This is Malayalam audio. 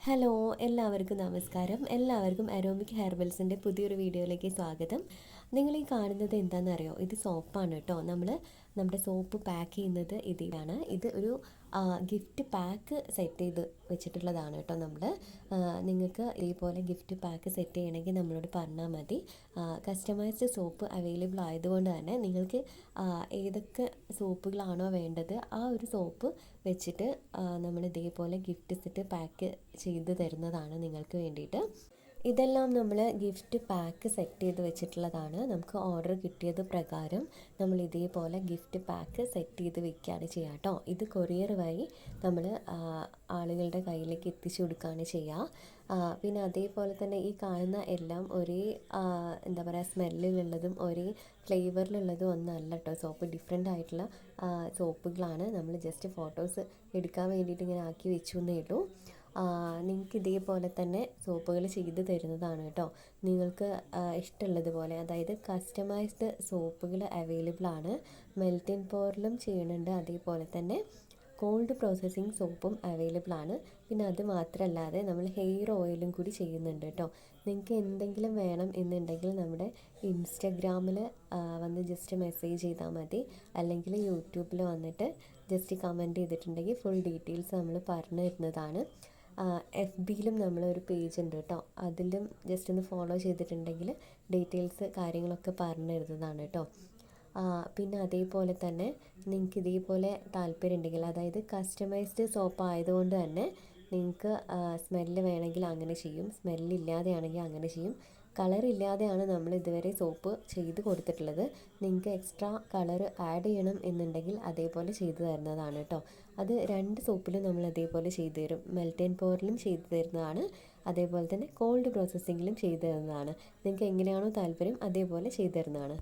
ഹലോ എല്ലാവർക്കും നമസ്കാരം. എല്ലാവർക്കും അരോമിക് ഹെർബൽസിൻ്റെ പുതിയൊരു വീഡിയോയിലേക്ക് സ്വാഗതം. നിങ്ങൾ ഈ കാണുന്നത് എന്താണെന്നറിയോ? ഇത് സോപ്പാണ് കേട്ടോ. നമ്മുടെ സോപ്പ് പാക്ക് ചെയ്യുന്നത് ഇതിലാണ്. ഇത് ഒരു ഗിഫ്റ്റ് പാക്ക് സെറ്റ് ചെയ്ത് വെച്ചിട്ടുള്ളതാണ് കേട്ടോ. നിങ്ങൾക്ക് ഇതേപോലെ ഗിഫ്റ്റ് പാക്ക് സെറ്റ് ചെയ്യണമെങ്കിൽ നമ്മളോട് പറഞ്ഞാൽ മതി. കസ്റ്റമൈസ്ഡ് സോപ്പ് അവൈലബിൾ ആയതുകൊണ്ട് തന്നെ നിങ്ങൾക്ക് ഏതൊക്കെ സോപ്പുകളാണോ വേണ്ടത് ആ ഒരു സോപ്പ് വെച്ചിട്ട് നമ്മൾ ഇതേപോലെ ഗിഫ്റ്റ് സെറ്റ് പാക്ക് ചെയ്ത് തരുന്നതാണ് നിങ്ങൾക്ക് വേണ്ടിയിട്ട്. ഇതെല്ലാം നമ്മൾ ഗിഫ്റ്റ് പാക്ക് സെറ്റ് ചെയ്ത് വെച്ചിട്ടുള്ളതാണ്. നമുക്ക് ഓർഡർ കിട്ടിയത് പ്രകാരം നമ്മൾ ഇതേപോലെ ഗിഫ്റ്റ് പാക്ക് സെറ്റ് ചെയ്ത് വെക്കുകയാണ് ചെയ്യുക കേട്ടോ. ഇത് കൊറിയർ വഴി നമ്മൾ ആളുകളുടെ കയ്യിലേക്ക് എത്തിച്ചു കൊടുക്കുകയാണ് ചെയ്യുക. പിന്നെ അതേപോലെ തന്നെ ഈ കാണുന്ന എല്ലാം ഒരേ എന്താ പറയുക സ്മെല്ലിലുള്ളതും ഒരേ ഫ്ലേവറിലുള്ളതും ഒന്നല്ല കേട്ടോ. സോപ്പ് ഡിഫറെൻ്റ് ആയിട്ടുള്ള സോപ്പുകളാണ്. നമ്മൾ ജസ്റ്റ് ഫോട്ടോസ് എടുക്കാൻ വേണ്ടിയിട്ട് ഇങ്ങനെ ആക്കി വെച്ചു എന്നേ ഉള്ളൂ. നിങ്ങൾക്ക് ഇതേപോലെ തന്നെ സോപ്പുകൾ ചെയ്ത് തരുന്നതാണ് കേട്ടോ. നിങ്ങൾക്ക് ഇഷ്ടമുള്ളതുപോലെ, അതായത് കസ്റ്റമൈസ്ഡ് സോപ്പുകൾ അവൈലബിൾ ആണ്. മെൽറ്റ് ആൻഡ് പോറിലും ചെയ്യുന്നുണ്ട്, അതേപോലെ തന്നെ കോൾഡ് പ്രോസസ്സിങ് സോപ്പും അവൈലബിൾ ആണ്. പിന്നെ അത് മാത്രമല്ലാതെ നമ്മൾ ഹെയർ ഓയിലും കൂടി ചെയ്യുന്നുണ്ട് കേട്ടോ. നിങ്ങൾക്ക് എന്തെങ്കിലും വേണം എന്നുണ്ടെങ്കിൽ നമ്മുടെ ഇൻസ്റ്റഗ്രാമിൽ വന്ന് ജസ്റ്റ് മെസ്സേജ് ചെയ്താൽ മതി, അല്ലെങ്കിൽ യൂട്യൂബിൽ വന്നിട്ട് ജസ്റ്റ് കമൻറ്റ് ചെയ്തിട്ടുണ്ടെങ്കിൽ ഫുൾ ഡീറ്റെയിൽസ് നമ്മൾ പറഞ്ഞു തരുന്നതാണ്. FBയിലും നമ്മളൊരു പേജ് ഉണ്ട് കേട്ടോ. അതിലും ജസ്റ്റ് ഒന്ന് ഫോളോ ചെയ്തിട്ടുണ്ടെങ്കിൽ ഡീറ്റെയിൽസ് കാര്യങ്ങളൊക്കെ പറഞ്ഞു തരുന്നതാണ് കേട്ടോ. പിന്നെ അതേപോലെ തന്നെ നിങ്ങൾക്ക് ഇതേപോലെ താല്പര്യം ഉണ്ടെങ്കിൽ, അതായത് കസ്റ്റമൈസ്ഡ് സോപ്പ് ആയതുകൊണ്ട് തന്നെ നിങ്ങൾക്ക് സ്മെല്ല് വേണമെങ്കിൽ അങ്ങനെ ചെയ്യും, സ്മെല്ലില്ലാതെയാണെങ്കിൽ അങ്ങനെ ചെയ്യും. കളറില്ലാതെയാണ് നമ്മൾ ഇതുവരെ സോപ്പ് ചെയ്ത് കൊടുത്തിട്ടുള്ളത്. നിങ്ങൾക്ക് എക്സ്ട്രാ കളർ ആഡ് ചെയ്യണം എന്നുണ്ടെങ്കിൽ അതേപോലെ ചെയ്തു തരുന്നതാണ് കേട്ടോ. അത് 2 സോപ്പിലും നമ്മൾ അതേപോലെ ചെയ്തു തരും. മെൽറ്റ് ആൻഡ് പോറിലും ചെയ്തു തരുന്നതാണ്, അതേപോലെ തന്നെ കോൾഡ് പ്രോസസ്സിങ്ങിലും ചെയ്തു തരുന്നതാണ്. നിങ്ങൾക്ക് എങ്ങനെയാണോ താല്പര്യം അതേപോലെ ചെയ്തു തരുന്നതാണ്.